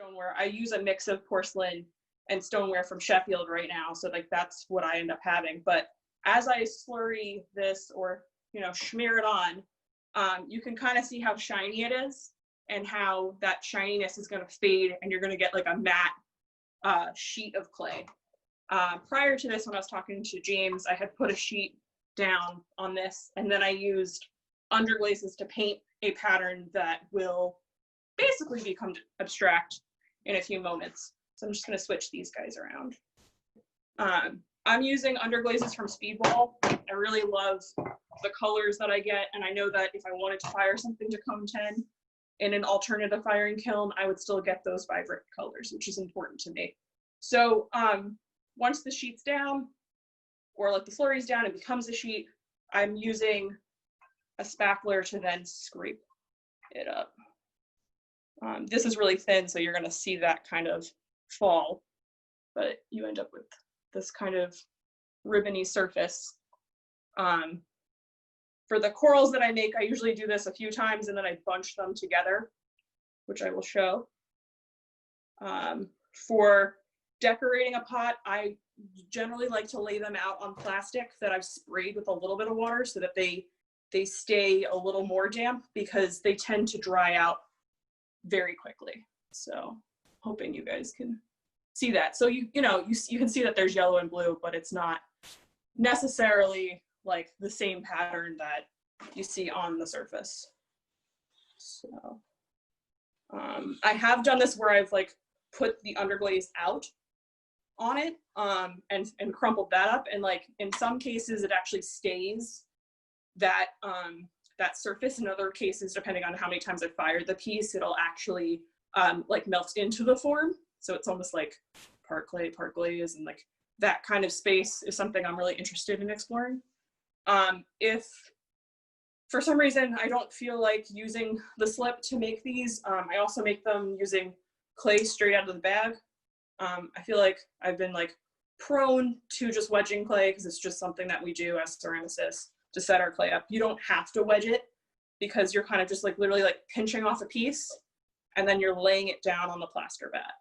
stoneware. I use a mix of porcelain and stoneware from Sheffield right now, so like that's what I end up having. But as I slurry this, or smear it on, you can kind of see how shiny it is and how that shininess is going to fade, and you're going to get like a matte sheet of clay. Prior to this, when I was talking to James, I had put a sheet down on this, and then I used underglazes to paint a pattern that will basically become abstract in a few moments. So I'm just going to switch these guys around. I'm using underglazes from Speedball. I really love the colors that I get, and I know that if I wanted to fire something to Cone 10 in an alternative firing kiln, I would still get those vibrant colors, which is important to me. So once the sheet's down, or like the slurry's down, it becomes a sheet, I'm using a spackler to then scrape it up. This is really thin, so you're going to see that kind of fall, but you end up with this kind of ribbony surface. For the corals that I make, I usually do this a few times and then I bunch them together, which I will show. For decorating a pot, I generally like to lay them out on plastic that I've sprayed with a little bit of water so that they stay a little more damp, because they tend to dry out very quickly. So hoping you guys can see that. So you can see that there's yellow and blue, but it's not necessarily like the same pattern that you see on the surface. So I have done this where I've like put the underglaze out on it and crumpled that up, and like in some cases it actually stays that that surface. In other cases, depending on how many times I fired the piece, it'll actually like melt into the form. So it's almost like part clay, part glaze, and like that kind of space is something I'm really interested in exploring. If for some reason I don't feel like using the slip to make these, I also make them using clay straight out of the bag. I feel like I've been like prone to just wedging clay because it's just something that we do as ceramicists to set our clay up. You don't have to wedge it, because you're kind of just like literally like pinching off a piece and then you're laying it down on the plaster bat.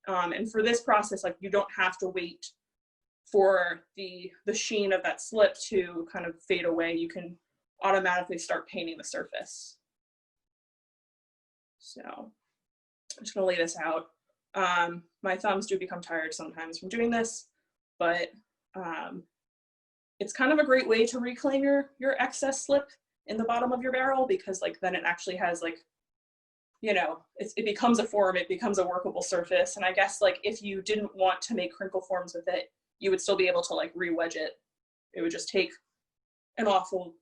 And for this process, like you don't have to wait for the sheen of that slip to kind of fade away. You can automatically start painting the surface. So I'm just gonna lay this out. My thumbs do become tired sometimes from doing this, but it's kind of a great way to reclaim your excess slip in the bottom of your barrel, because like then it actually has like, it becomes a form, it becomes a workable surface. And I guess like if you didn't want to make crinkle forms with it, you would still be able to like re-wedge it. It would just take an awfully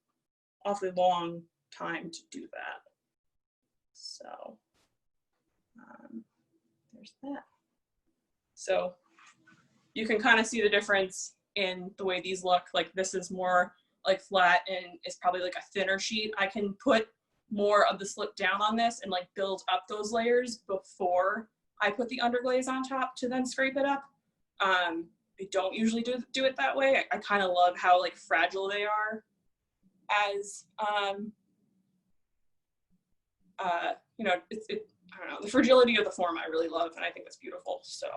long time to do that. So there's that. So you can kind of see the difference in the way these look. Like this is more like flat and it's probably like a thinner sheet. I can put more of the slip down on this and like build up those layers before I put the underglaze on top to then scrape it up. I don't usually do it that way. I kind of love how like fragile they are as I don't know, the fragility of the form I really love, and I think it's beautiful. So,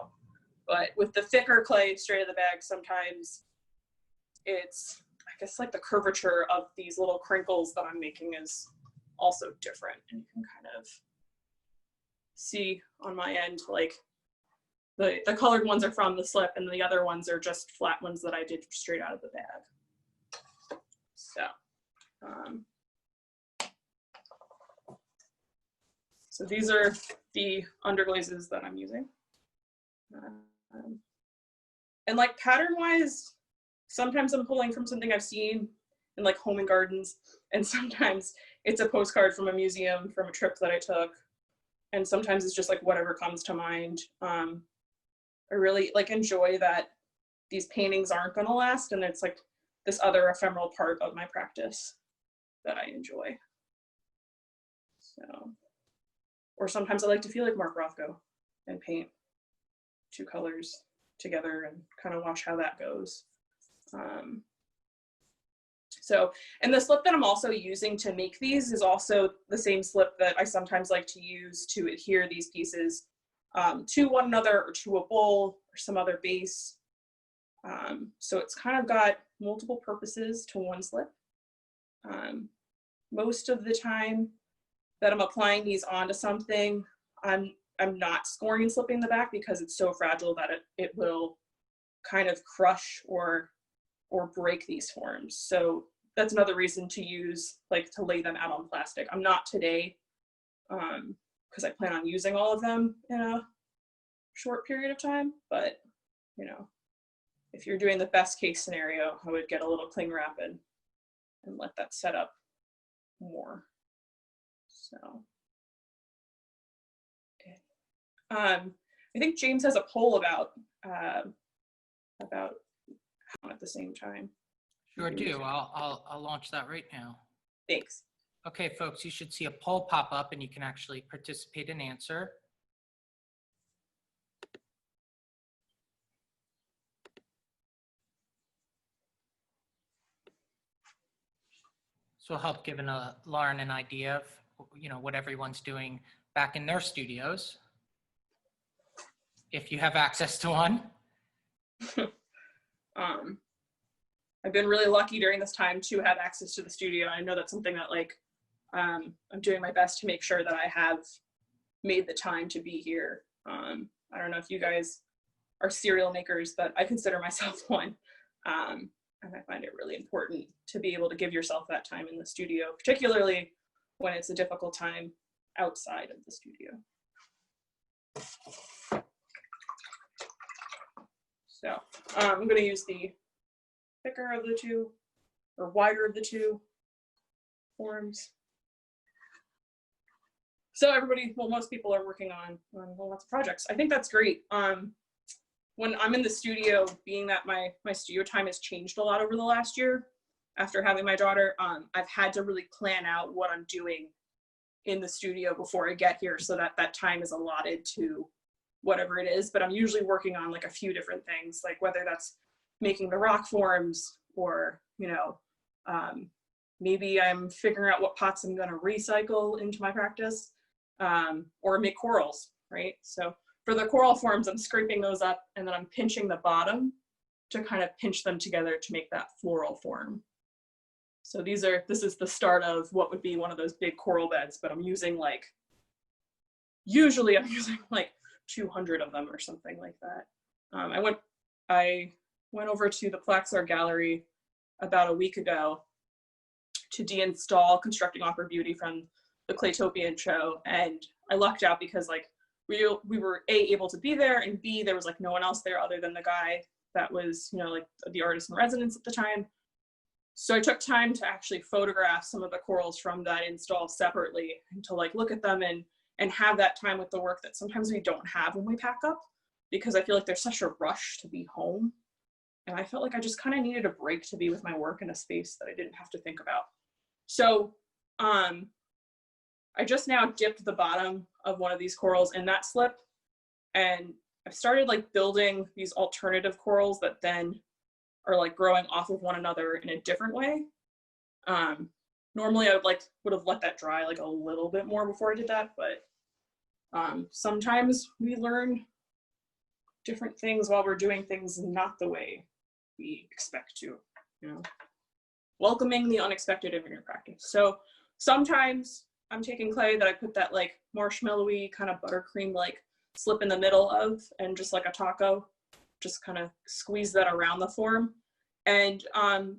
but with the thicker clay straight out of the bag, sometimes it's, I guess, like the curvature of these little crinkles that I'm making is also different, and you can kind of see on my end, like the colored ones are from the slip and the other ones are just flat ones that I did straight out of the bag. So, so these are the underglazes that I'm using. And like pattern wise, sometimes I'm pulling from something I've seen in like home and gardens, and sometimes it's a postcard from a museum from a trip that I took, and sometimes it's just like whatever comes to mind. I really like enjoy that these paintings aren't gonna last, and it's like this other ephemeral part of my practice that I enjoy. So, or sometimes I like to feel like Mark Rothko and paint two colors together and kind of watch how that goes. So, and the slip that I'm also using to make these is also the same slip that I sometimes like to use to adhere these pieces to one another or to a bowl or some other base. So it's kind of got multiple purposes to one slip. Most of the time that I'm applying these onto something, I'm not scoring and slipping the back because it's so fragile that it will kind of crush or break these forms. So that's another reason to use, like, to lay them out on plastic. I'm not today, because I plan on using all of them in a short period of time, but you know, if you're doing the best case scenario, I would get a little cling wrap and let that set up more. So I think James has a poll about at the same time. Sure do. I'll launch that right now. Thanks. Okay, folks, you should see a poll pop up and you can actually participate and answer. So it'll help giving Lauren an idea of, you know, what everyone's doing back in their studios, if you have access to one. I've been really lucky during this time to have access to the studio. I know that's something that, like, I'm doing my best to make sure that I have made the time to be here. I don't know if you guys are serial makers, but I consider myself one. And I find it really important to be able to give yourself that time in the studio, particularly when it's a difficult time outside of the studio. So I'm going to use the thicker of the two, or wider of the two forms. So everybody, well, most people are working on lots of projects. I think that's great. When I'm in the studio, being that my studio time has changed a lot over the last year after having my daughter, I've had to really plan out what I'm doing in the studio before I get here so that that time is allotted to whatever it is. But I'm usually working on, like, a few different things, like whether that's making the rock forms or, you know, maybe I'm figuring out what pots I'm going to recycle into my practice, or make corals, right? So for the coral forms, I'm scraping those up and then I'm pinching the bottom to kind of pinch them together to make that floral form. So this is the start of what would be one of those big coral beds, but I'm using, like, usually I'm using like 200 of them or something like that. I went over to the Plaster Gallery about a week ago to deinstall Constructing Awkward Beauty from the Claytopian show, and I lucked out because, like, we were able to be there, and B, there was, like, no one else there other than the guy that was, you know, like, the artist in residence at the time. So I took time to actually photograph some of the corals from that install separately and to, like, look at them and have that time with the work that sometimes we don't have when we pack up, because I feel like there's such a rush to be home. And I felt like I just kind of needed a break to be with my work in a space that I didn't have to think about. So I just now dipped the bottom of one of these corals in that slip, and I've started, like, building these alternative corals that then are, like, growing off of one another in a different way. Normally I would have let that dry, like, a little bit more before I did that, but sometimes we learn different things while we're doing things not the way we expect to, you know, welcoming the unexpected in your practice. So sometimes I'm taking clay that I put that, like, marshmallowy kind of buttercream, like, slip in the middle of, and just like a taco, just kind of squeeze that around the form. And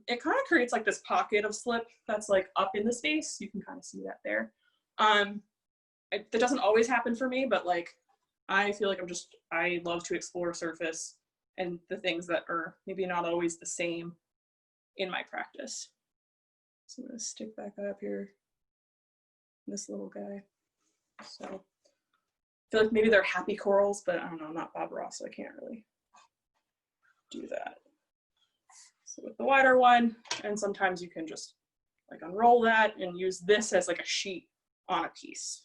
it kind of creates, like, this pocket of slip that's, like, up in the space. You can kind of see that there. That doesn't always happen for me, but, like, I feel like I love to explore surface and the things that are maybe not always the same in my practice. So I'm going to stick back up here, this little guy. So I feel like maybe they're happy corals, but I don't know, I'm not Bob Ross, so I can't really do that. So with the wider one, and sometimes you can just, like, unroll that and use this as, like, a sheet on a piece.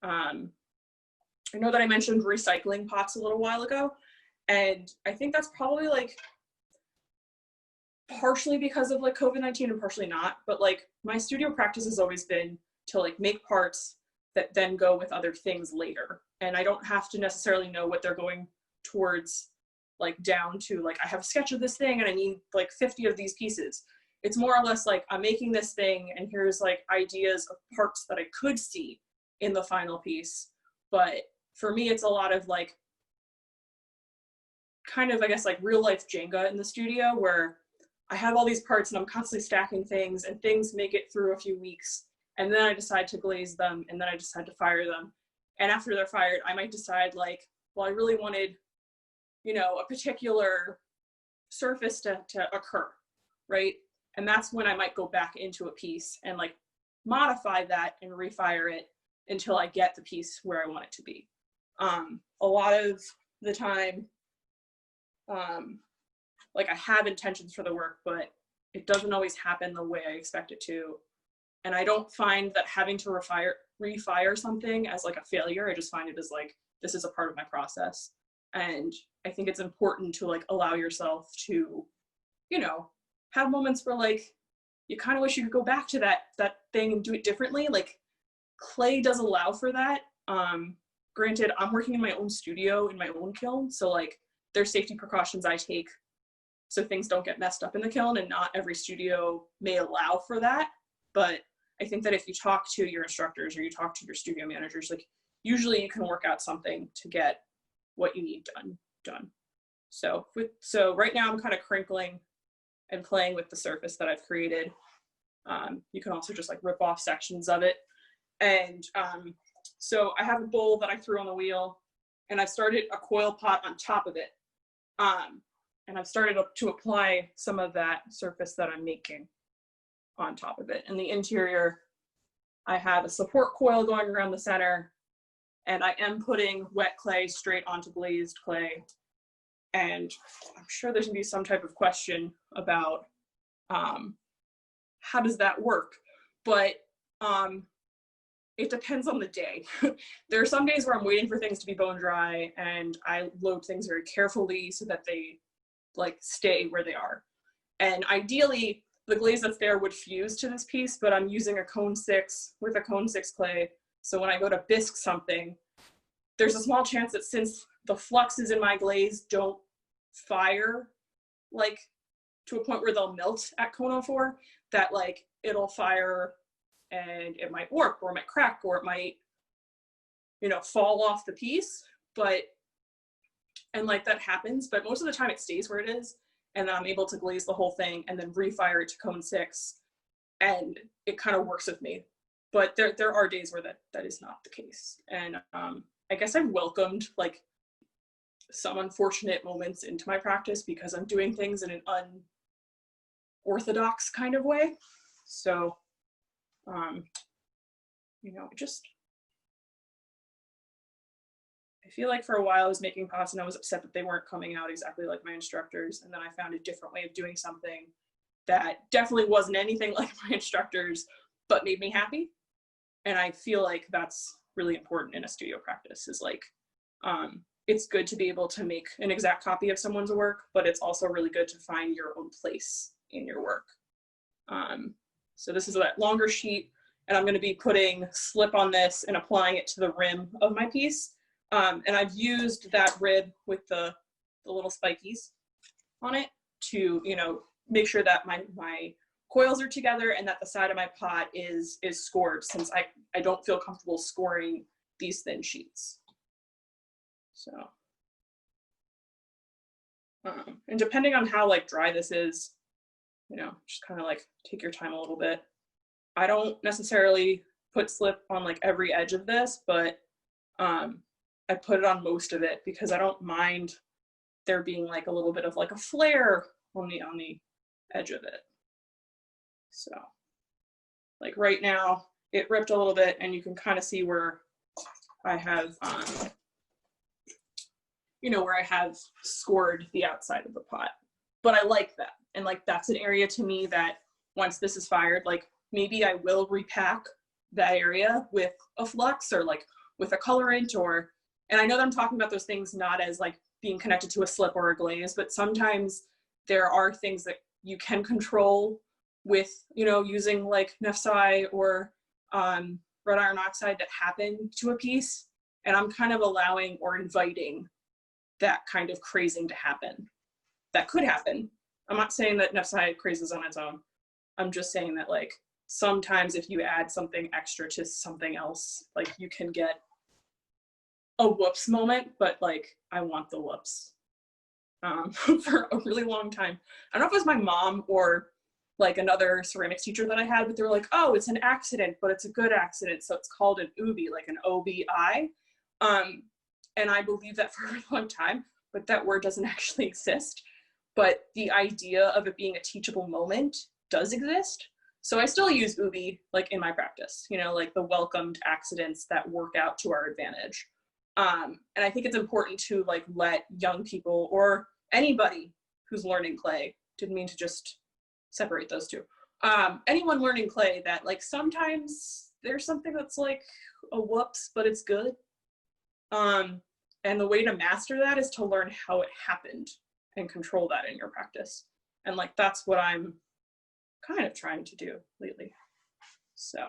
I know that I mentioned recycling pots a little while ago, and I think that's probably, like, partially because of, like, COVID-19 and partially not, but, like, my studio practice has always been to, like, make parts that then go with other things later. And I don't have to necessarily know what they're going towards, like down to like, I have a sketch of this thing and I need like 50 of these pieces. It's more or less like, I'm making this thing and here's like ideas of parts that I could see in the final piece. But for me, it's a lot of like, kind of, I guess, like real life Jenga in the studio, where I have all these parts and I'm constantly stacking things and things make it through a few weeks. And then I decide to glaze them and then I decide to fire them. And after they're fired, I might decide like, well, I really wanted, you know, a particular surface to occur, right? And that's when I might go back into a piece and like modify that and refire it until I get the piece where I want it to be. A lot of the time, like I have intentions for the work, but it doesn't always happen the way I expect it to. And I don't find that having to refire something as like a failure. I just find it as like, this is a part of my process. And I think it's important to like allow yourself to, you know, have moments where like, you kind of wish you could go back to that thing and do it differently. Like clay does allow for that. Granted, I'm working in my own studio, in my own kiln. So like there's safety precautions I take so things don't get messed up in the kiln, and not every studio may allow for that. But I think that if you talk to your instructors or you talk to your studio managers, like usually you can work out something to get what you need done. So right now I'm kind of crinkling and playing with the surface that I've created. You can also just like rip off sections of it. And so I have a bowl that I threw on the wheel and I've started a coil pot on top of it. And I've started to apply some of that surface that I'm making on top of it. In the interior, I have a support coil going around the center, and I am putting wet clay straight onto glazed clay. And I'm sure there's gonna be some type of question about how does that work? But it depends on the day. There are some days where I'm waiting for things to be bone dry and I load things very carefully so that they like stay where they are. And ideally, the glaze that's there would fuse to this piece, but I'm using a cone 6 with a cone 6 clay. So when I go to bisque something, there's a small chance that since the fluxes in my glaze don't fire like to a point where they'll melt at cone 04, that like it'll fire and it might warp or it might crack or it might, you know, fall off the piece. And like that happens, but most of the time it stays where it is. And then I'm able to glaze the whole thing and then refire it to cone 6. And it kind of works with me. But there are days where that is not the case. And I guess I've welcomed like some unfortunate moments into my practice because I'm doing things in an unorthodox kind of way. So, you know, I feel like for a while I was making pots and I was upset that they weren't coming out exactly like my instructors. And then I found a different way of doing something that definitely wasn't anything like my instructors, but made me happy. And I feel like that's really important in a studio practice, is like, it's good to be able to make an exact copy of someone's work, but it's also really good to find your own place in your work. So this is that longer sheet, and I'm going to be putting slip on this and applying it to the rim of my piece. And I've used that rib with the little spikies on it to, you know, make sure that my coils are together and that the side of my pot is scored, since I don't feel comfortable scoring these thin sheets. So, and depending on how like dry this is, you know, just kind of like take your time a little bit. I don't necessarily put slip on like every edge of this, but I put it on most of it because I don't mind there being like a little bit of like a flare on the edge of it. So like right now it ripped a little bit and you can kind of see where I have, you know, where I have scored the outside of the pot. But I like that. And like, that's an area to me that once this is fired, like maybe I will repack that area with a flux or like with a colorant, or, and I know that I'm talking about those things not as like being connected to a slip or a glaze, but sometimes there are things that you can control with, you know, using like Nefsai or wrought iron oxide that happen to a piece, and I'm kind of allowing or inviting that kind of crazing to happen. That could happen. I'm not saying that Nepside crazes on its own. I'm just saying that like sometimes if you add something extra to something else, like you can get a whoops moment, but like I want the whoops for a really long time. I don't know if it was my mom or like another ceramics teacher that I had, but they were like, oh, it's an accident, but it's a good accident. So it's called an OBI, like an OBI. And I believe that for a long time, but that word doesn't actually exist. But the idea of it being a teachable moment does exist. So I still use OBI like in my practice, you know, like the welcomed accidents that work out to our advantage. And I think it's important to like let young people or anybody who's learning clay, didn't mean to just separate those two. Anyone learning clay that like sometimes there's something that's like a whoops, but it's good. And the way to master that is to learn how it happened and control that in your practice. And like, that's what I'm kind of trying to do lately. So,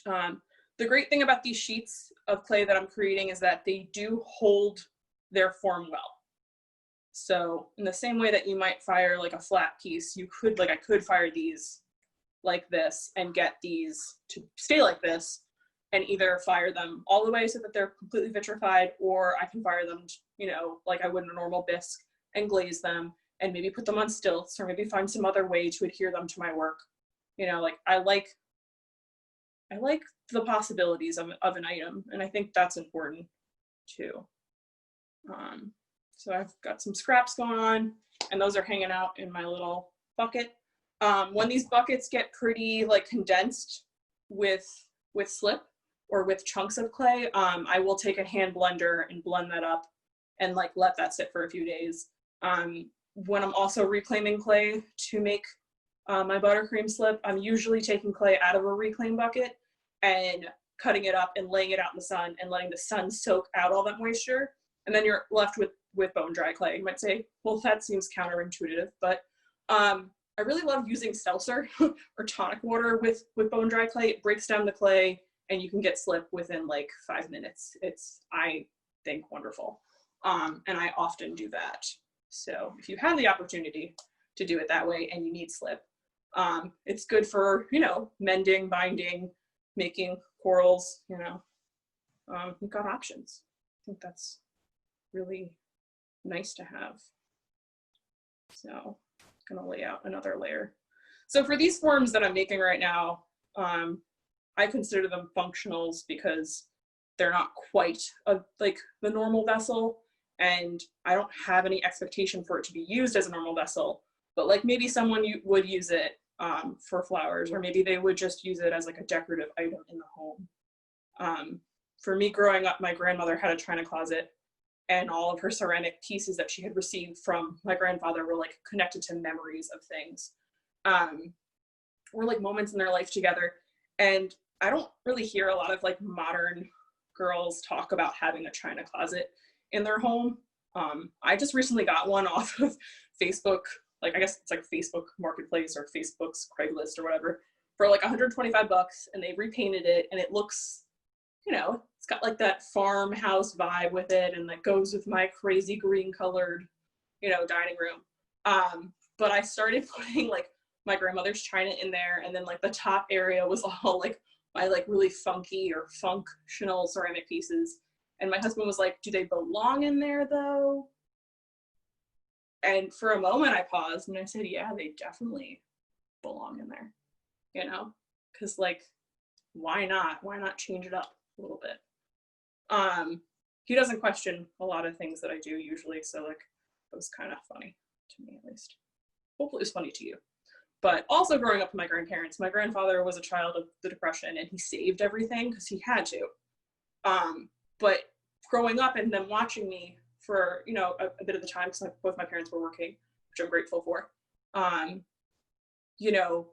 the great thing about these sheets of clay that I'm creating is that they do hold their form well. So in the same way that you might fire like a flat piece, you could, like I could fire these like this and get these to stay like this and either fire them all the way so that they're completely vitrified, or I can fire them, you know, like I would in a normal bisque and glaze them and maybe put them on stilts or maybe find some other way to adhere them to my work. You know, like I like the possibilities of an item, and I think that's important too. So I've got some scraps going on, and those are hanging out in my little bucket. When these buckets get pretty like condensed with slip or with chunks of clay, I will take a hand blender and blend that up and like let that sit for a few days. When I'm also reclaiming clay to make my buttercream slip, I'm usually taking clay out of a reclaim bucket and cutting it up and laying it out in the sun and letting the sun soak out all that moisture. And then you're left with bone dry clay. You might say, well, that seems counterintuitive, but I really love using seltzer or tonic water with bone dry clay. It breaks down the clay and you can get slip within like 5 minutes. It's, I think, wonderful. And I often do that. So if you have the opportunity to do it that way and you need slip, it's good for, you know, mending, binding, making corals, you know, you've got options. I think that's really nice to have. So I'm gonna lay out another layer. So for these forms that I'm making right now, I consider them functionals because they're not quite like the normal vessel, and I don't have any expectation for it to be used as a normal vessel, but like maybe someone would use it for flowers, or maybe they would just use it as like a decorative item in the home. For me growing up, my grandmother had a china closet, and all of her ceramic pieces that she had received from my grandfather were like connected to memories of things, or like moments in their life together. And I don't really hear a lot of like modern girls talk about having a china closet in their home. I just recently got one off of Facebook, like I guess it's like Facebook Marketplace or Facebook's Craigslist or whatever, for like $125, and they repainted it, and it looks, you know, it's got like that farmhouse vibe with it, and that goes with my crazy green colored, you know, dining room. But I started putting like my grandmother's china in there, and then like the top area was all like my like really funky or functional ceramic pieces. And my husband was like, do they belong in there though? And for a moment I paused and I said, yeah, they definitely belong in there, you know, because like, why not? Why not change it up a little bit? He doesn't question a lot of things that I do usually, so like it was kind of funny to me, at least. Hopefully it was funny to you. But also growing up with my grandparents, my grandfather was a child of the Depression, and he saved everything because he had to. But growing up and then watching me for, you know, a bit of the time, because both my parents were working, which I'm grateful for, you know,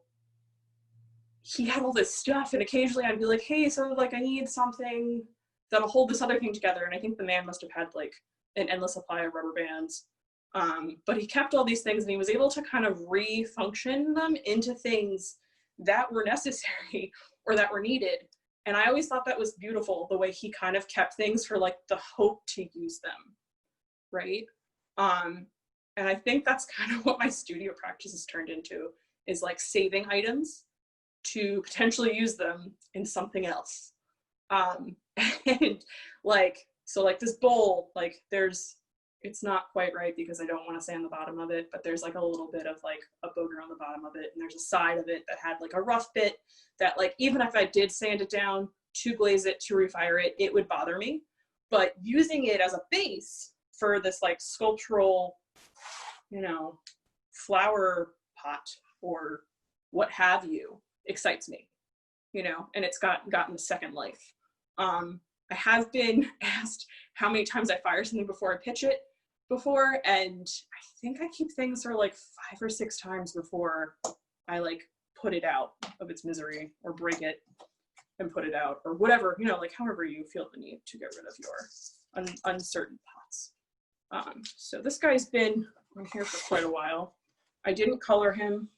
he had all this stuff, and occasionally I'd be like, hey, so like I need something that'll hold this other thing together. And I think the man must have had like an endless supply of rubber bands. But he kept all these things, and he was able to kind of re-function them into things that were necessary or that were needed. And I always thought that was beautiful, the way he kind of kept things for like the hope to use them, right? And I think that's kind of what my studio practice has turned into, is like saving items to potentially use them in something else. And like, so like this bowl, like it's not quite right because I don't want to sand the bottom of it, but there's like a little bit of like a booger on the bottom of it. And there's a side of it that had like a rough bit that like, even if I did sand it down to glaze it, to refire it, it would bother me. But using it as a base for this like sculptural, you know, flower pot or what have you, excites me, you know, and it's gotten a second life. I have been asked how many times I fire something before I pitch it before, and I think I keep things for like 5 or 6 times before I like put it out of its misery or break it and put it out or whatever, you know, like however you feel the need to get rid of your uncertain pots. So this guy's been on here for quite a while. I didn't color him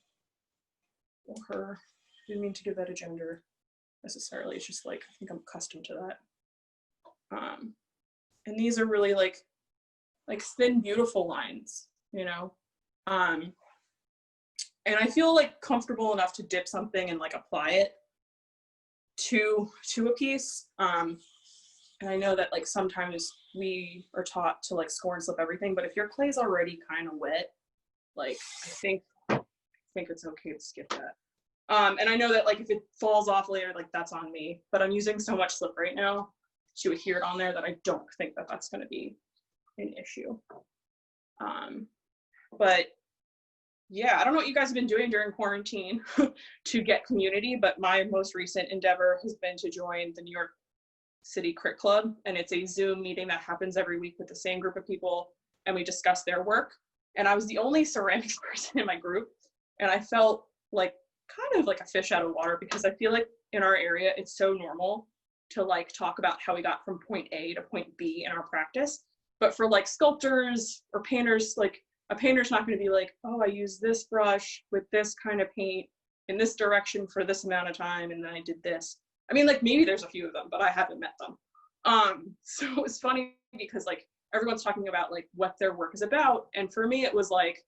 or her. Didn't mean to give that a gender necessarily. It's just like, I think I'm accustomed to that. And these are really like thin, beautiful lines, you know? And I feel like comfortable enough to dip something and like apply it to a piece. And I know that like sometimes we are taught to like score and slip everything, but if your clay's already kind of wet, like I think it's okay to skip that. And I know that like if it falls off later, like that's on me, but I'm using so much slip right now to adhere it on there that I don't think that that's going to be an issue. But yeah, I don't know what you guys have been doing during quarantine to get community, but my most recent endeavor has been to join the New York City Crit Club, and it's a Zoom meeting that happens every week with the same group of people, and we discuss their work. And I was the only ceramics person in my group, and I felt like kind of like a fish out of water, because I feel like in our area it's so normal to like talk about how we got from point A to point B in our practice. But for like sculptors or painters, like a painter's not going to be like, oh, I use this brush with this kind of paint in this direction for this amount of time, and then I did this. I mean, like maybe there's a few of them, but I haven't met them. So it was funny because like everyone's talking about like what their work is about, and for me it was like,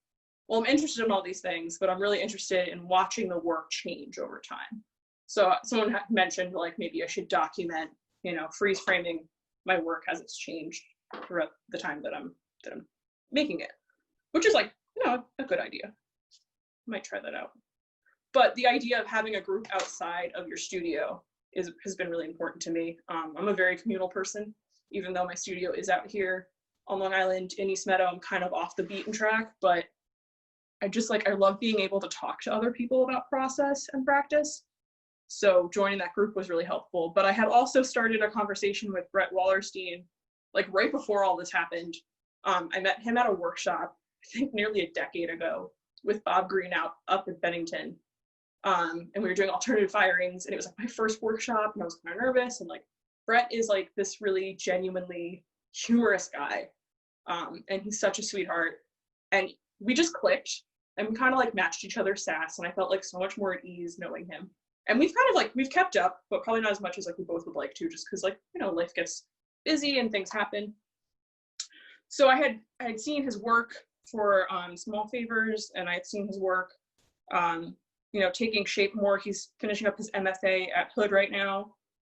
well, I'm interested in all these things, but I'm really interested in watching the work change over time. So someone had mentioned like maybe I should document, you know, freeze framing my work as it's changed throughout the time that I'm making it, which is like, you know, a good idea. Might try that out. But the idea of having a group outside of your studio has been really important to me. I'm a very communal person, even though my studio is out here on Long Island in East Meadow. I'm kind of off the beaten track, but I love being able to talk to other people about process and practice. So joining that group was really helpful. But I had also started a conversation with Brett Wallerstein, like right before all this happened. I met him at a workshop, I think nearly a decade ago, with Bob Green up in Bennington. And we were doing alternative firings, and it was like my first workshop, and I was kind of nervous. And like Brett is like this really genuinely humorous guy. And he's such a sweetheart. And we just clicked and we kind of like matched each other's sass, and I felt like so much more at ease knowing him. And we've kind of like, we've kept up, but probably not as much as like we both would like to, just because like, you know, life gets busy and things happen. So I had seen his work for Small Favors, and I had seen his work, you know, taking shape more. He's finishing up his MFA at Hood right now.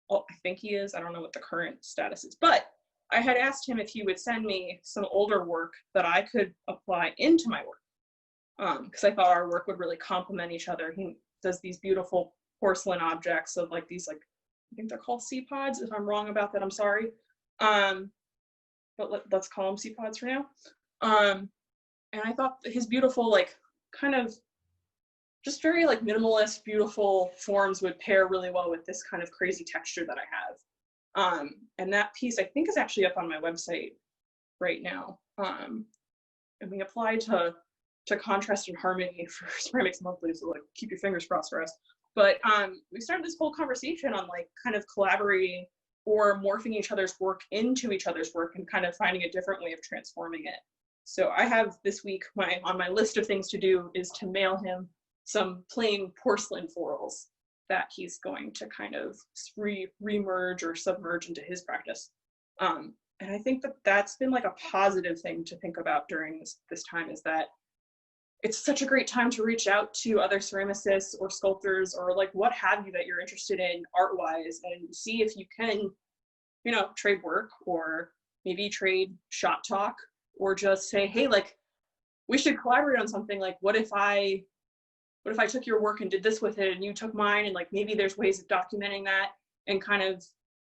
Well, I think he is. I don't know what the current status is, but I had asked him if he would send me some older work that I could apply into my work, because I thought our work would really complement each other. He does these beautiful porcelain objects of like these, like, I think they're called sea pods. If I'm wrong about that, I'm sorry. But let's call them sea pods for now. And I thought his beautiful, like, kind of just very like minimalist, beautiful forms would pair really well with this kind of crazy texture that I have. And that piece I think is actually up on my website right now. And we applied to Contrast and Harmony for Ceramics Monthly, so like keep your fingers crossed for us. But we started this whole conversation on like kind of collaborating or morphing each other's work into each other's work and kind of finding a different way of transforming it. So I have this week, on my list of things to do is to mail him some plain porcelain florals that he's going to kind of remerge or submerge into his practice. And I think that that's been like a positive thing to think about during this time, is that it's such a great time to reach out to other ceramicists or sculptors or like what have you that you're interested in art-wise, and see if you can, you know, trade work, or maybe trade shop talk, or just say, hey, like, we should collaborate on something. Like, what if I took your work and did this with it, and you took mine, and like maybe there's ways of documenting that and kind of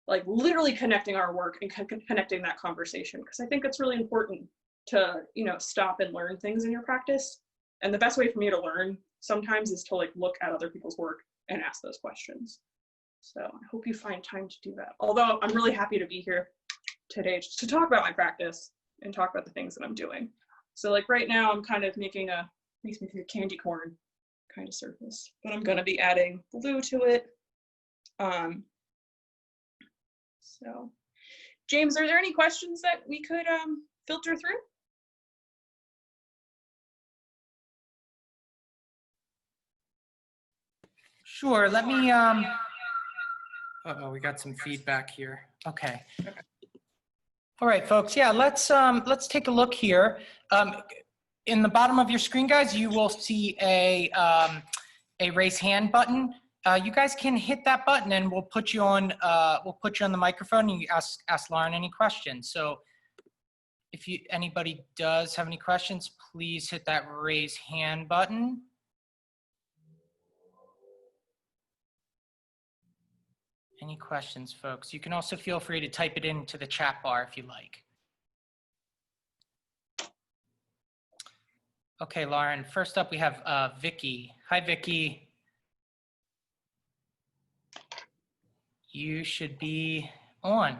like literally connecting our work and connecting that conversation, because I think it's really important to, you know, stop and learn things in your practice. And the best way for me to learn sometimes is to like look at other people's work and ask those questions. So I hope you find time to do that. Although I'm really happy to be here today just to talk about my practice and talk about the things that I'm doing. So like right now I'm kind of makes me think of candy corn kind of surface, but I'm going to be adding blue to it. So James, are there any questions that we could filter through? Sure, let me, uh-oh, we got some feedback here. Okay. All right, folks, yeah, let's take a look here. In the bottom of your screen, guys, you will see a raise hand button. You guys can hit that button and we'll put you on the microphone and you ask Lauren any questions. So if anybody does have any questions, please hit that raise hand button. Any questions, folks? You can also feel free to type it into the chat bar if you like. Okay, Lauren, first up we have Vicky. Hi, Vicky. You should be on.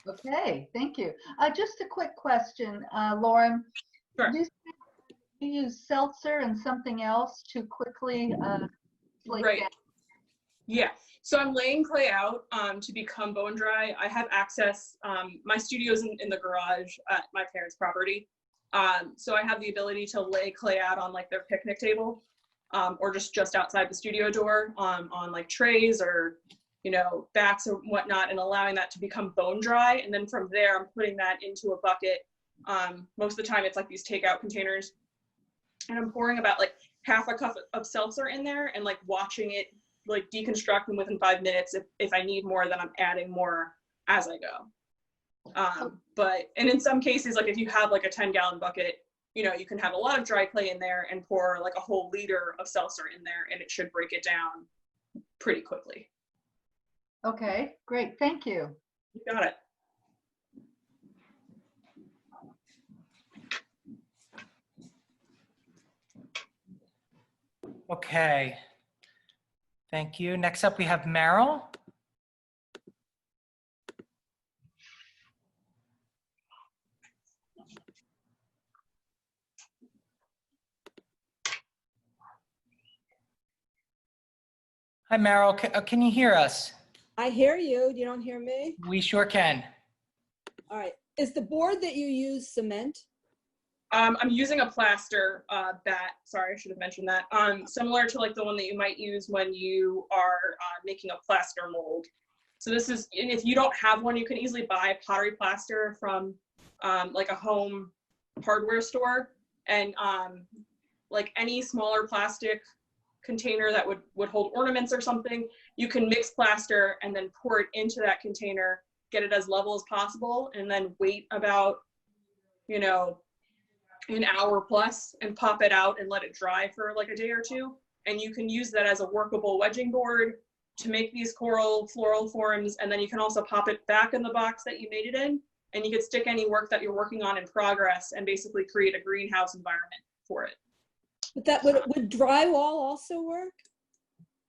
Okay, thank you. Just a quick question, Lauren. Sure. Do you use seltzer and something else to quickly flake Right. down? Yeah. So I'm laying clay out to become bone dry. I have access. My studio's in the garage at my parents' property. So I have the ability to lay clay out on like their picnic table, or just outside the studio door on like trays or, you know, backs or whatnot, and allowing that to become bone dry. And then from there, I'm putting that into a bucket. Most of the time it's like these takeout containers, and I'm pouring about like half a cup of seltzer in there and like watching it like deconstruct, and within 5 minutes, if I need more, then I'm adding more as I go. And in some cases, like if you have like a 10-gallon bucket, you know, you can have a lot of dry clay in there and pour like a whole liter of seltzer in there, and it should break it down pretty quickly. Okay, great, thank you. You got it. Okay. Thank you. Next up, we have Meryl. Hi, Meryl. Can you hear us? I hear you. You don't hear me? We sure can. All right. Is the board that you use cement? I'm using a plaster bat. Sorry, I should have mentioned that. Similar to like the one that you might use when you are making a plaster mold. So this is, and if you don't have one, you can easily buy pottery plaster from like a home hardware store, and like any smaller plastic container that would hold ornaments or something, you can mix plaster and then pour it into that container, get it as level as possible, and then wait about, you know, an hour plus and pop it out and let it dry for like a day or two. And you can use that as a workable wedging board to make these coral floral forms. And then you can also pop it back in the box that you made it in, and you could stick any work that you're working on in progress and basically create a greenhouse environment for it. But that would drywall also work?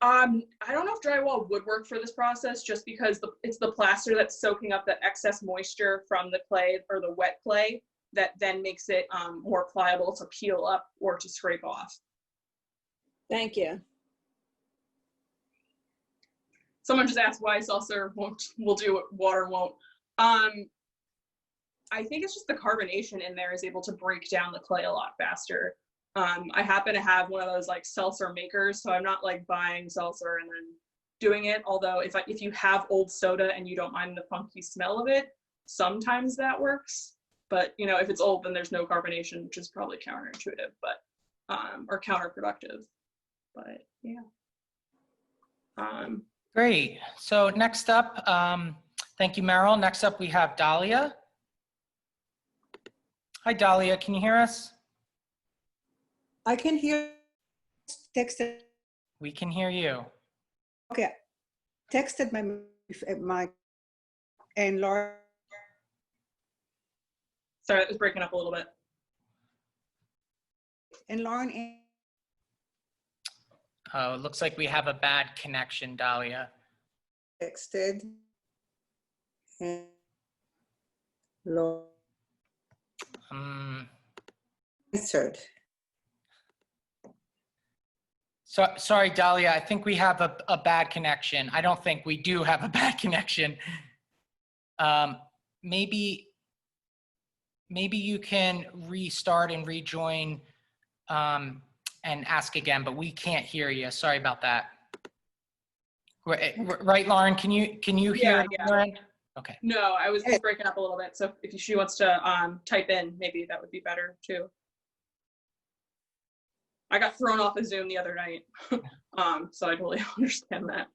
I don't know if drywall would work for this process, just because it's the plaster that's soaking up the excess moisture from the clay or the wet clay that then makes it more pliable to peel up or to scrape off. Thank you. Someone just asked why seltzer will do what water won't. I think it's just the carbonation in there is able to break down the clay a lot faster. I happen to have one of those like seltzer makers, so I'm not like buying seltzer and then doing it. Although if you have old soda and you don't mind the funky smell of it, sometimes that works. But you know, if it's old, then there's no carbonation, which is probably counterintuitive, but or counterproductive. But yeah. Great. So next up, thank you, Meryl. Next up, we have Dahlia. Hi, Dahlia. Can you hear us? I can hear texted. We can hear you. Okay, texted my and Laura. Sorry, it was breaking up a little bit. And Lauren. Oh, it looks like we have a bad connection, Dahlia. Texted. And Laura answered. So, sorry, Dahlia, I think we have a bad connection. I don't think we do have a bad connection. Maybe you can restart and rejoin and ask again, but we can't hear you. Sorry about that. Right, Lauren, can you hear Lauren? Okay. No, I was breaking up a little bit. So if she wants to type in, maybe that would be better too. I got thrown off of Zoom the other night, so I totally understand that.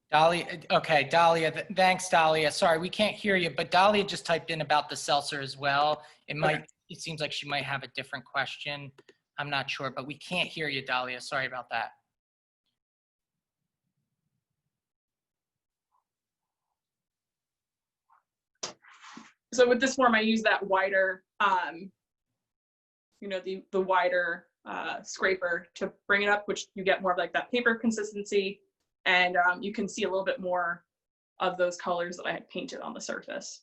Dahlia, okay, Dahlia, thanks, Dahlia. Sorry, we can't hear you, but Dahlia just typed in about the seltzer as well. It seems like she might have a different question. I'm not sure, but we can't hear you, Dahlia. Sorry about that. So with this form, I use that wider, you know, the wider scraper to bring it up, which you get more of like that paper consistency, and you can see a little bit more of those colors that I had painted on the surface.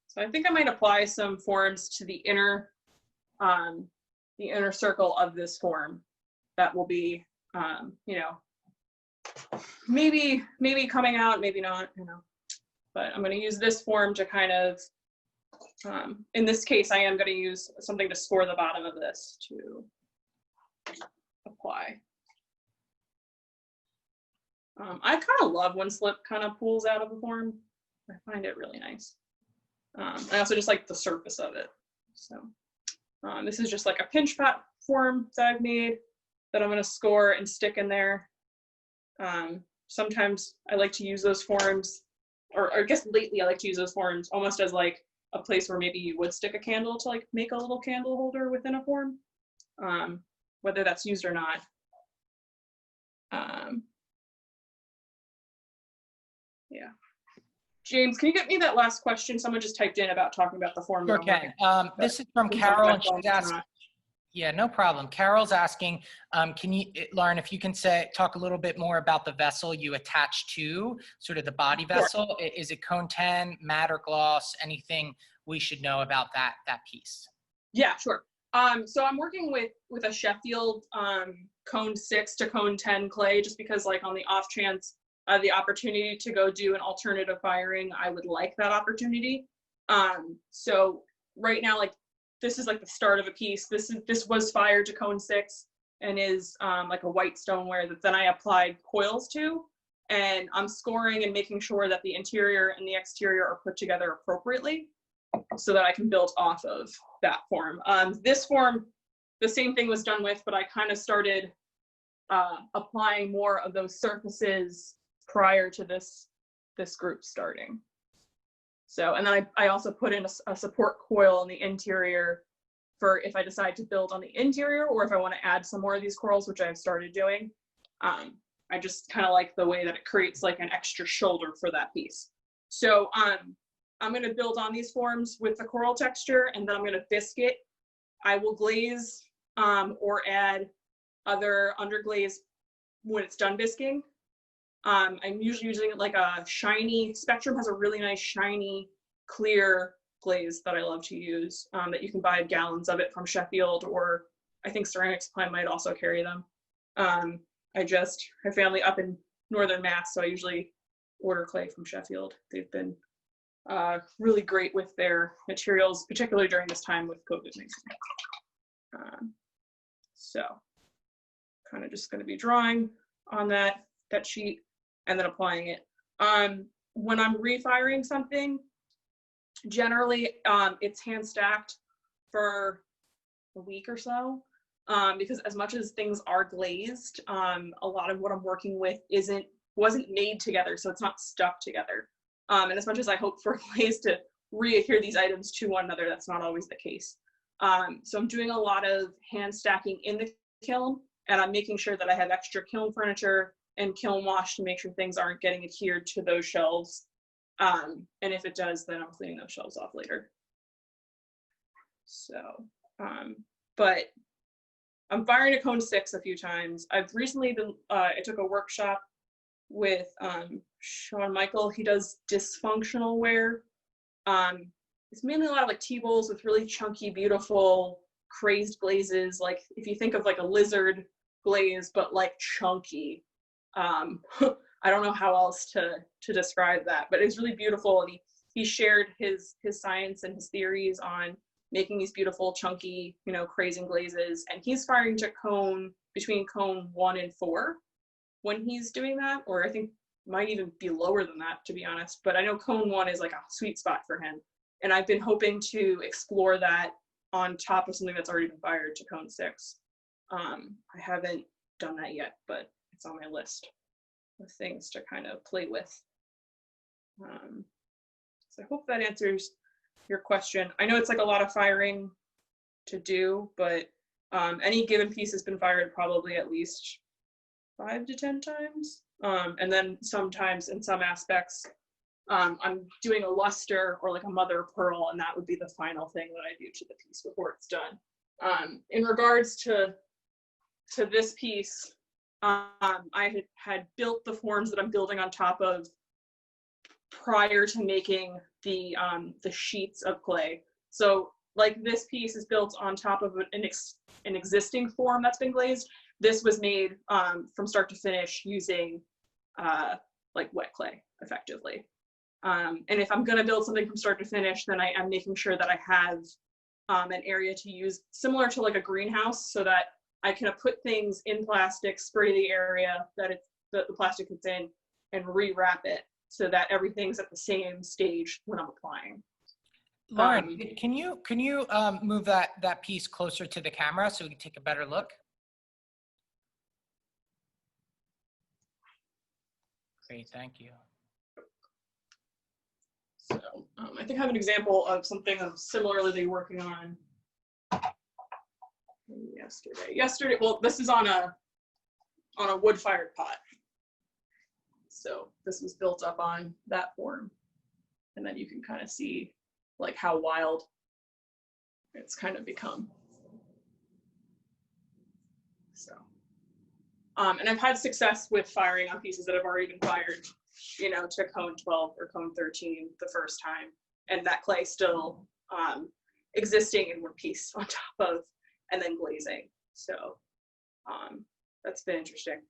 So I think I might apply some forms to the inner circle of this form. That will be, you know, maybe coming out, maybe not, you know. But I'm going to use this form to kind of, in this case, I am going to use something to score the bottom of this to apply. I kind of love when slip kind of pulls out of a form. I find it really nice. I also just like the surface of it. So this is just like a pinch pot form that I've made that I'm going to score and stick in there. Sometimes I like to use those forms, or I guess lately I like to use those forms almost as like a place where maybe you would stick a candle to like make a little candle holder within a form, whether that's used or not. Yeah. James, can you get me that last question? Someone just typed in about talking about the form. Sure can. This is from Carol, and she's asking. Yeah, no problem. Carol's asking, can you, Lauren, if you can talk a little bit more about the vessel you attach to, sort of the body vessel. Sure. Is it cone 10, matte or gloss? Anything we should know about that piece? Yeah, sure. So I'm working with a Sheffield cone 6 to cone 10 clay, just because like on the off chance of the opportunity to go do an alternative firing, I would like that opportunity. So right now, like, this is like the start of a piece. This was fired to cone 6 and is like a white stoneware that then I applied coils to, and I'm scoring and making sure that the interior and the exterior are put together appropriately so that I can build off of that form. This form, the same thing was done with, but I kind of started applying more of those surfaces prior to this group starting. So, and then I also put in a support coil on the interior for if I decide to build on the interior, or if I want to add some more of these corals, which I've started doing. I just kind of like the way that it creates like an extra shoulder for that piece. So I'm going to build on these forms with the coral texture, and then I'm going to biscuit. I will glaze or add other underglaze when it's done bisquing. I'm usually using like a shiny, Spectrum has a really nice shiny, clear glaze that I love to use, that you can buy gallons of it from Sheffield, or I think Ceramic Supply might also carry them. I have family up in Northern Mass, so I usually order clay from Sheffield. They've been really great with their materials, particularly during this time with COVID-19. So kind of just going to be drawing on that sheet and then applying it. When I'm refiring something, generally it's hand stacked for a week or so, because as much as things are glazed, a lot of what I'm working with wasn't made together, so it's not stuck together. And as much as I hope for Glaze to readhere these items to one another, that's not always the case. So I'm doing a lot of hand stacking in the kiln, and I'm making sure that I have extra kiln furniture and kiln wash to make sure things aren't getting adhered to those shelves. And if it does, then I'm cleaning those shelves off later. So, but I'm firing a cone 6 a few times. I've recently been, I took a workshop with Sean Michael. He does dysfunctional ware. It's mainly a lot of like T-bowls with really chunky, beautiful, crazed glazes. Like if you think of like a lizard glaze, but like chunky. I don't know how else to describe that, but it's really beautiful. And he shared his science and his theories on making these beautiful, chunky, crazing glazes. And he's firing to between cone 1 and 4 when he's doing that, or I think might even be lower than that, to be honest. But I know cone 1 is like a sweet spot for him. And I've been hoping to explore that on top of something that's already been fired to cone 6. I haven't done that yet, but it's on my list of things to kind of play with. So I hope that answers your question. I know it's like a lot of firing to do, but any given piece has been fired probably at least 5 to 10 times. And then sometimes in some aspects, I'm doing a luster or like a mother of pearl, and that would be the final thing that I do to the piece before it's done. In regards to this piece, I had built the forms that I'm building on top of prior to making the sheets of clay. So like this piece is built on top of an existing form that's been glazed. This was made from start to finish using like wet clay, effectively. And if I'm going to build something from start to finish, then I'm making sure that I have an area to use similar to like a greenhouse, so that I can put things in plastic, spray the area that the plastic is in, and rewrap it so that everything's at the same stage when I'm applying. Lauren, can you move that piece closer to the camera so we can take a better look? Great, thank you. So I think I have an example of something I'm similarly working on yesterday. Well, this is on a wood-fired pot. So this was built up on that form, and then you can kind of see like how wild it's kind of become. So, and I've had success with firing on pieces that have already been fired, to cone 12 or cone 13 the first time, and that clay still existing in one piece on top of, and then glazing. So that's been interesting.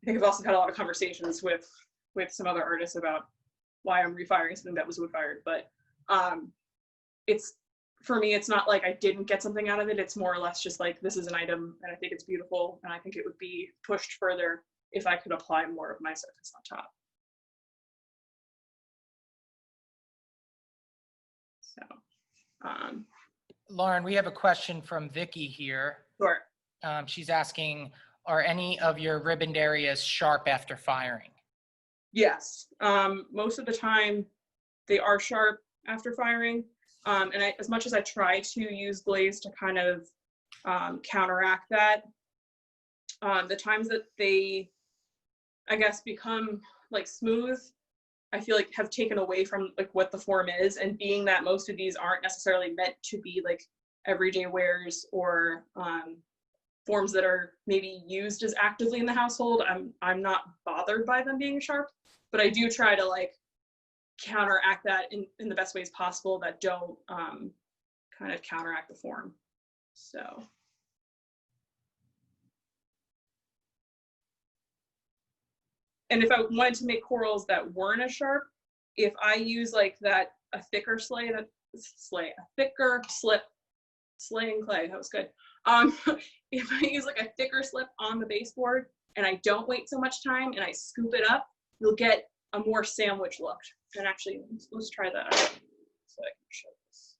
I think I've also had a lot of conversations with some other artists about why I'm refiring something that was wood fired, but for me, it's not like I didn't get something out of it. It's more or less just like, this is an item and I think it's beautiful, and I think it would be pushed further if I could apply more of my surface on top. So, Lauren, we have a question from Vicky here. sure. She's asking, are any of your ribboned areas sharp after firing? Yes, most of the time they are sharp after firing. And as much as I try to use glaze to kind of counteract that, the times that they, I guess, become like smooth, I feel like have taken away from like what the form is. And being that most of these aren't necessarily meant to be like everyday wares or forms that are maybe used as actively in the household, I'm not bothered by them being sharp, but I do try to like counteract that in the best ways possible that don't kind of counteract the form. So. And if I wanted to make corals that weren't as sharp, if I use like that, a thicker slaying clay, that was good. If I use like a thicker slip on the baseboard and I don't wait so much time and I scoop it up, you'll get a more sandwich look. And actually, let's try that out so I can show this.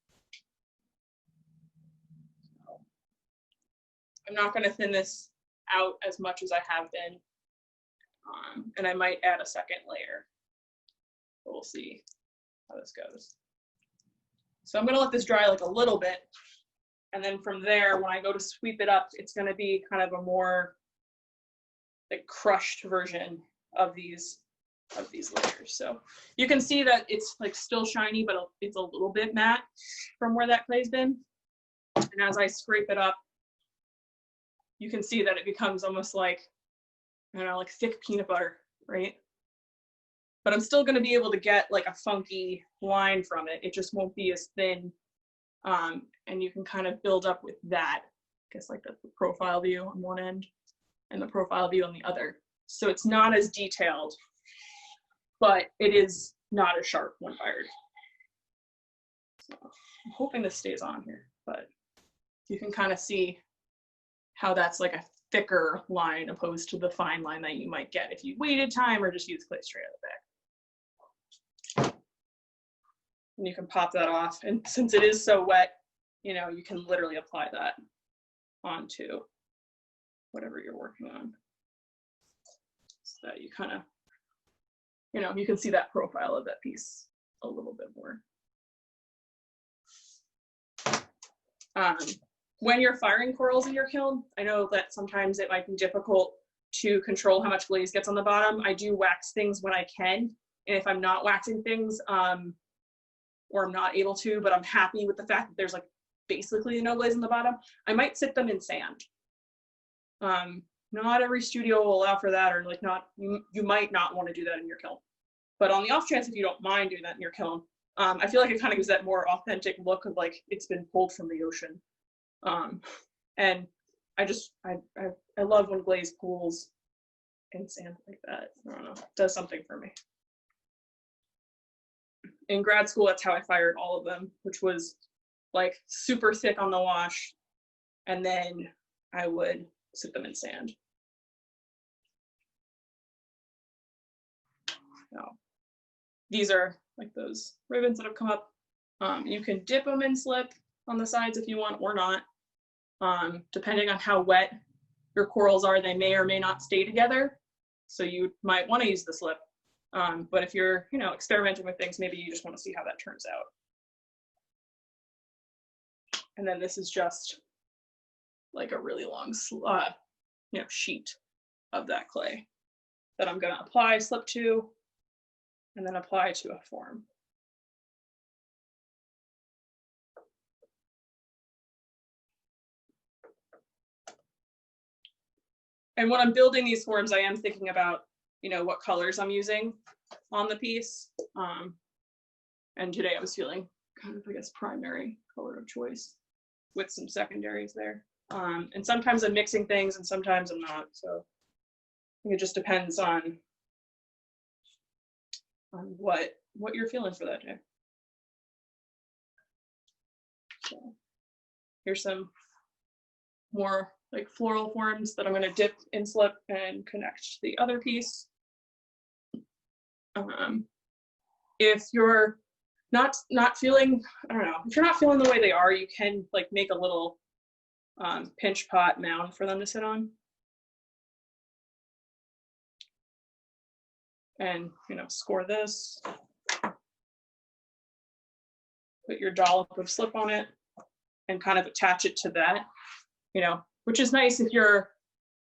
So, I'm not going to thin this out as much as I have been, and I might add a second layer. But we'll see how this goes. So I'm going to let this dry like a little bit. And then from there, when I go to sweep it up, it's going to be kind of a more like crushed version of these layers. So you can see that it's like still shiny, but it's a little bit matte from where that clay's been. And as I scrape it up, you can see that it becomes almost like, I don't know, like thick peanut butter, right? But I'm still going to be able to get like a funky line from it. It just won't be as thin. And you can kind of build up with that. I guess like that's the profile view on one end and the profile view on the other. So it's not as detailed, but it is not as sharp when fired. So I'm hoping this stays on here, but you can kind of see how that's like a thicker line opposed to the fine line that you might get if you waited time or just use clay straight out of the bag. And you can pop that off. And since it is so wet, you know, you can literally apply that onto whatever you're working on. So that you kind of, you know, you can see that profile of that piece a little bit more. When you're firing corals in your kiln, I know that sometimes it might be difficult to control how much glaze gets on the bottom. I do wax things when I can. And if I'm not waxing things, or I'm not able to, but I'm happy with the fact that there's like basically no glaze on the bottom, I might sit them in sand. Not every studio will allow for that, or like not, you might not want to do that in your kiln. But on the off chance if you don't mind doing that in your kiln, I feel like it kind of gives that more authentic look of like it's been pulled from the ocean. And I love when glaze pools in sand like that. I don't know, it does something for me. In grad school, that's how I fired all of them, which was like super thick on the wash, and then I would sit them in sand. Now, these are like those ribbons that have come up. You can dip them in slip on the sides if you want or not. Depending on how wet your corals are, they may or may not stay together. So you might want to use the slip. But if you're, you know, experimenting with things, maybe you just want to see how that turns out. And then this is just like a really long, you know, sheet of that clay that I'm going to apply slip to, and then apply to a form. And when I'm building these forms, I am thinking about, you know, what colors I'm using on the piece. And today I was feeling kind of, I guess, primary color of choice with some secondaries there. And sometimes I'm mixing things and sometimes I'm not. So I think it just depends on what you're feeling for that day. So here's some more like floral forms that I'm going to dip in slip and connect to the other piece. If you're not feeling, I don't know, if you're not feeling the way they are, you can like make a little pinch pot mound for them to sit on. And, you know, score this. Put your dollop of slip on it and kind of attach it to that, you know, which is nice if you're,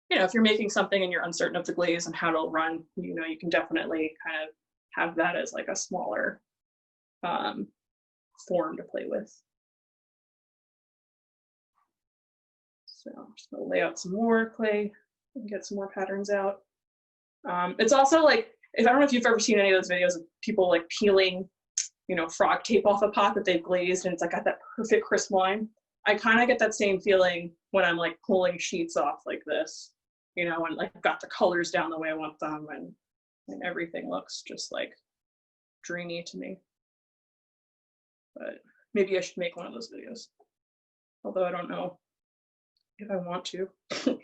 you know, if you're making something and you're uncertain of the glaze and how it'll run, you know, you can definitely kind of have that as like a smaller form to play with. So I'm just gonna lay out some more clay and get some more patterns out. It's also like, I don't know if you've ever seen any of those videos of people like peeling, you know, frog tape off a pot that they've glazed and it's like got that perfect crisp line. I kind of get that same feeling when I'm like pulling sheets off like this, you know, and like got the colors down the way I want them, and everything looks just like dreamy to me. But maybe I should make one of those videos. Although I don't know if I want to. So.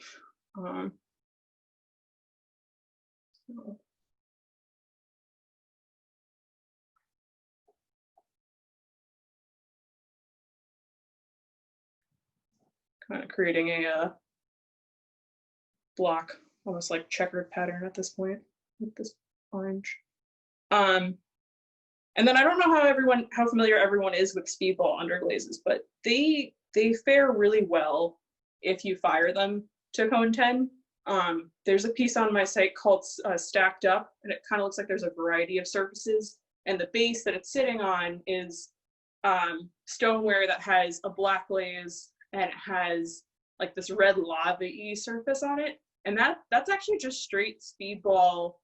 Kind of creating a block, almost like checkered pattern at this point with this orange. And then I don't know how familiar everyone is with speedball underglazes, but they fare really well if you fire them to cone 10. There's a piece on my site called Stacked Up, and it kind of looks like there's a variety of surfaces, and the base that it's sitting on is stoneware that has a black glaze, and it has like this red lava-y surface on it, and that's actually just straight speedball.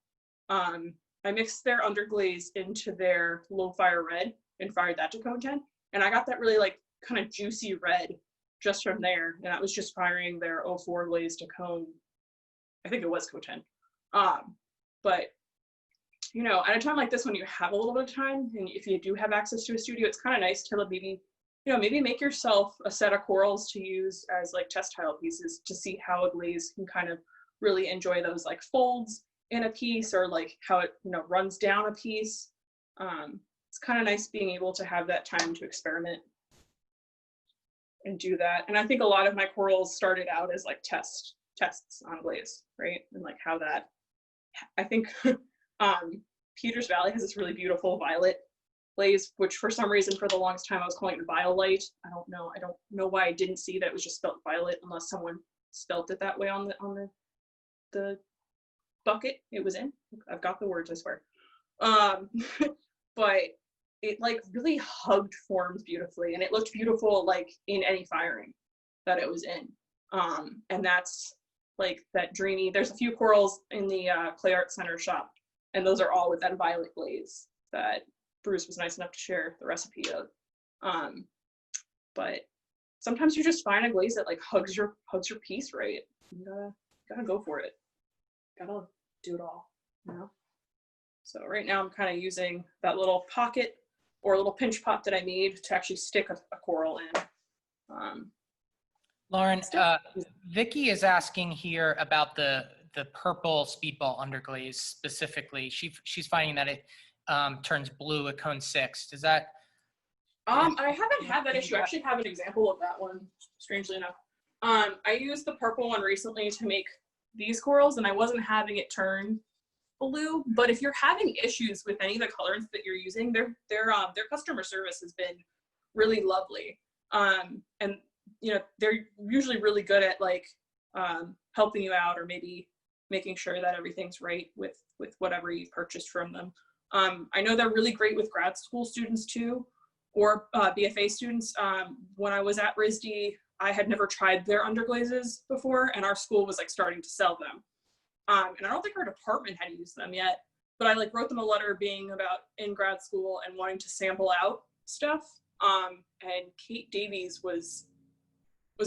I mixed their underglaze into their low fire red and fired that to cone 10, and I got that really like kind of juicy red just from there, and that was just firing their 04 glaze to cone. I think it was cone 10. But you know, at a time like this, when you have a little bit of time, and if you do have access to a studio, it's kind of nice to maybe, you know, maybe make yourself a set of corals to use as like test tile pieces to see how a glaze can kind of really enjoy those like folds in a piece, or like how it, you know, runs down a piece. It's kind of nice being able to have that time to experiment and do that. And I think a lot of my corals started out as like tests on glaze, right? And like how that, I think Peters Valley has this really beautiful violet glaze, which for some reason for the longest time I was calling it violite. I don't know why I didn't see that it was just spelled violet, unless someone spelled it that way on the bucket it was in. I've got the words, I swear. But it like really hugged forms beautifully, and it looked beautiful like in any firing that it was in. And that's like that dreamy. There's a few corals in the Clay Art Center shop, and those are all with that violet glaze that Bruce was nice enough to share the recipe of. But sometimes you just find a glaze that like hugs your piece right. You gotta go for it. Gotta do it all, you know? So right now I'm kind of using that little pocket or a little pinch pot that I made to actually stick a coral in. Lauren, Vicky is asking here about the purple speedball underglaze specifically. She's finding that it turns blue at cone 6. Does that? I haven't had that issue. I actually have an example of that one, strangely enough. I used the purple one recently to make these corals, and I wasn't having it turn blue. But if you're having issues with any of the colorants that you're using, their customer service has been really lovely. And you know, they're usually really good at like helping you out, or maybe making sure that everything's right with whatever you purchased from them. I know they're really great with grad school students too, or BFA students. When I was at RISD, I had never tried their underglazes before, and our school was like starting to sell them. And I don't think our department had used them yet, but I like wrote them a letter being about in grad school and wanting to sample out stuff. And Kate Davies was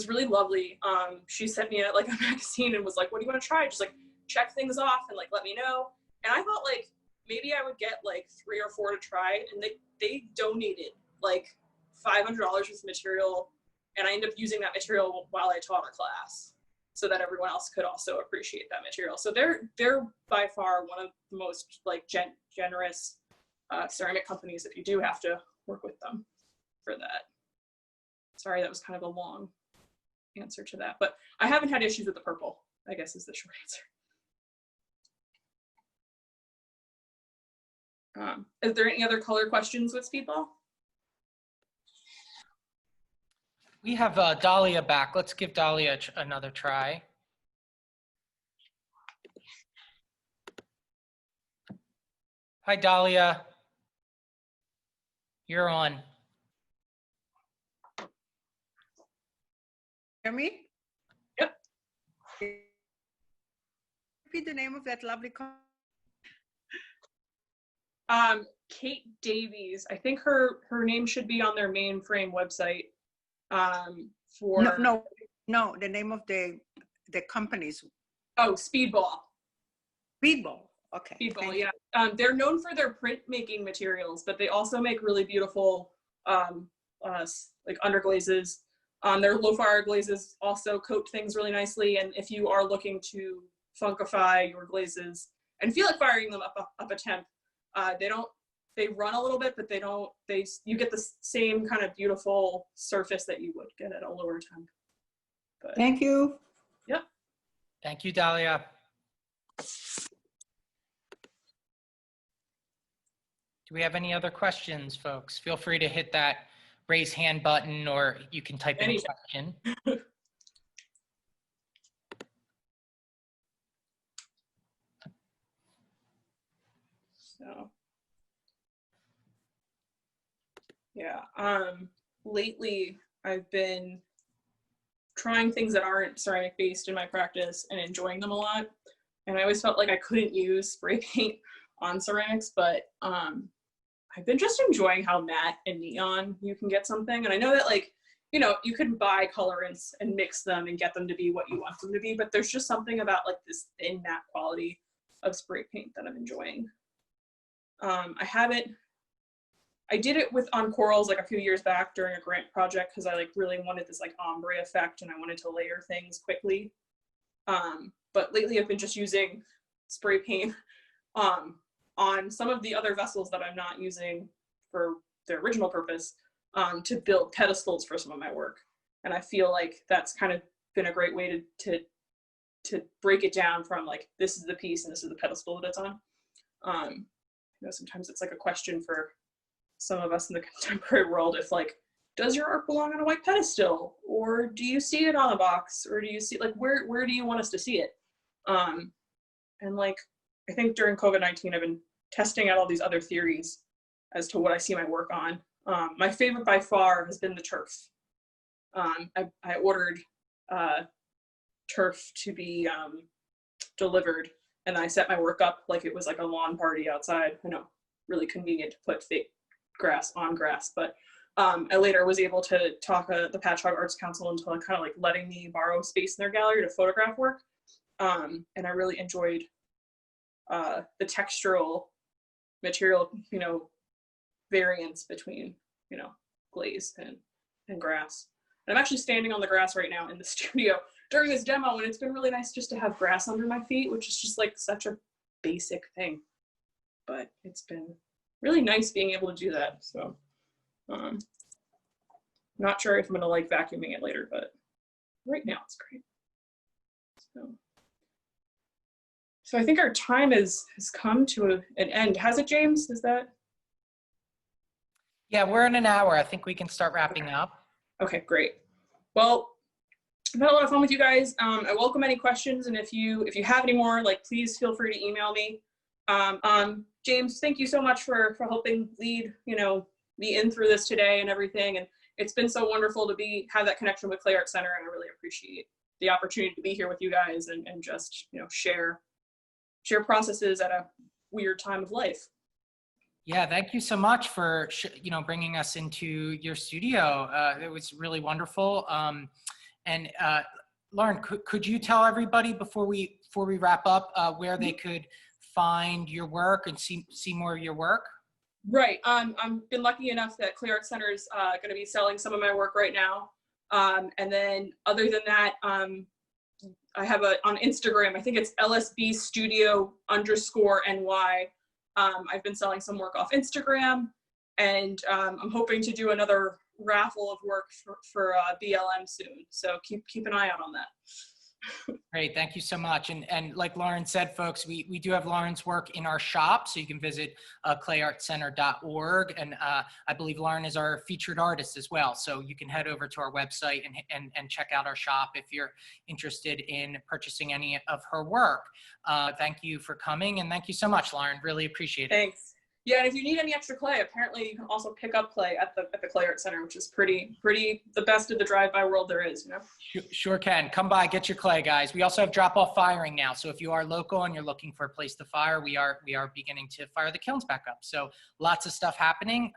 really lovely. She sent me a magazine and was like, what do you want to try? Just like check things off and like let me know. And I thought like maybe I would get like 3 or 4 to try, and they donated like $500 worth of material, and I ended up using that material while I taught a class so that everyone else could also appreciate that material. So they're by far one of the most like generous ceramic companies if you do have to work with them for that. Sorry, that was kind of a long answer to that, but I haven't had issues with the purple, I guess is the short answer. Is there any other color questions with speedball? We have Dahlia back. Let's give Dahlia another try. Hi, Dahlia. You're on. Hear me? Yep. Repeat the name of that lovely company. Kate Davies. I think her name should be on their mainframe website. No, the name of the companies. Oh, Speedball. Speedball. Okay. Speedball, thank yeah. you. They're known for their printmaking materials, but they also make really beautiful like underglazes. Their low fire glazes also coat things really nicely. And if you are looking to funkify your glazes and feel like firing them up a temp, they run a little bit, but you get the same kind of beautiful surface that you would get at a lower temp. But, Thank you. yep. Thank you, Dahlia. Do we have any other questions, folks? Feel free to hit that raise hand button, or you can type in a question. So, yeah. Lately I've been trying things that aren't ceramic based in my practice and enjoying them a lot. And I always felt like I couldn't use spray paint on ceramics, but I've been just enjoying how matte and neon you can get something. And I know that, like, you know, you can buy colorants and mix them and get them to be what you want them to be, but there's just something about like this thin matte quality of spray paint that I'm enjoying. I did it on corals like a few years back during a grant project because I like really wanted this like ombre effect and I wanted to layer things quickly. But lately I've been just using spray paint on some of the other vessels that I'm not using for their original purpose to build pedestals for some of my work. And I feel like that's kind of been a great way to break it down from like, this is the piece and this is the pedestal that it's on. You know, sometimes it's like a question for some of us in the contemporary world, if like, does your art belong on a white pedestal, or do you see it on a box, or do you see like where do you want us to see it? And like, I think during COVID-19 I've been testing out all these other theories as to what I see my work on. My favorite by far has been the turf. I ordered turf to be delivered, and I set my work up like it was like a lawn party outside. I know, really convenient to put fake grass on grass, but I later was able to talk the Patchogue Arts Council into like, kind of like letting me borrow space in their gallery to photograph work. And I really enjoyed the textural material, you know, variance between, you know, glaze and grass. And I'm actually standing on the grass right now in the studio during this demo, and it's been really nice just to have grass under my feet, which is just like such a basic thing. But it's been really nice being able to do that. So not sure if I'm gonna like vacuuming it later, but right now it's great. So I think our time has come to an end. Has it, James? Is that? Yeah, we're in an hour. I think we can start wrapping up. Okay, great. Well, I've had a lot of fun with you guys. I welcome any questions, and if you have any more, like, please feel free to email me. James, thank you so much for helping lead, you know, me in through this today and everything. And it's been so wonderful to have that connection with Clay Art Center, and I really appreciate the opportunity to be here with you guys and just, you know, share processes at a weird time of life. Yeah, thank you so much for you know, bringing us into your studio. It was really wonderful. And Lauren, could you tell everybody before we wrap up where they could find your work and see more of your work? Right. I've been lucky enough that Clay Art Center is going to be selling some of my work right now. And then other than that, I have on Instagram, I think it's LSB Studio _NY. I've been selling some work off Instagram, and I'm hoping to do another raffle of work for BLM soon. So keep an eye out on that. Great, thank you so much. And like Lauren said, folks, we do have Lauren's work in our shop, so you can visit clayartcenter.org. And I believe Lauren is our featured artist as well. So you can head over to our website and check out our shop if you're interested in purchasing any of her work. Thank you for coming, and thank you so much, Lauren. Really appreciate it. Thanks. Yeah, and if you need any extra clay, apparently you can also pick up clay at the Clay Art Center, which is pretty the best of the drive-by world there is, you know? Sure can. Come by, get your clay, guys. We also have drop-off firing now. So if you are local and you're looking for a place to fire, we are beginning to fire the kilns back up. So lots of stuff happening.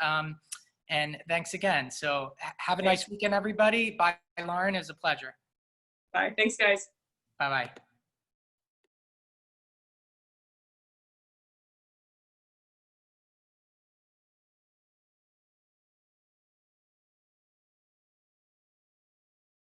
And thanks again. So have a nice weekend, everybody. Bye, Lauren. It was a pleasure. Bye. Thanks, guys. Bye-bye.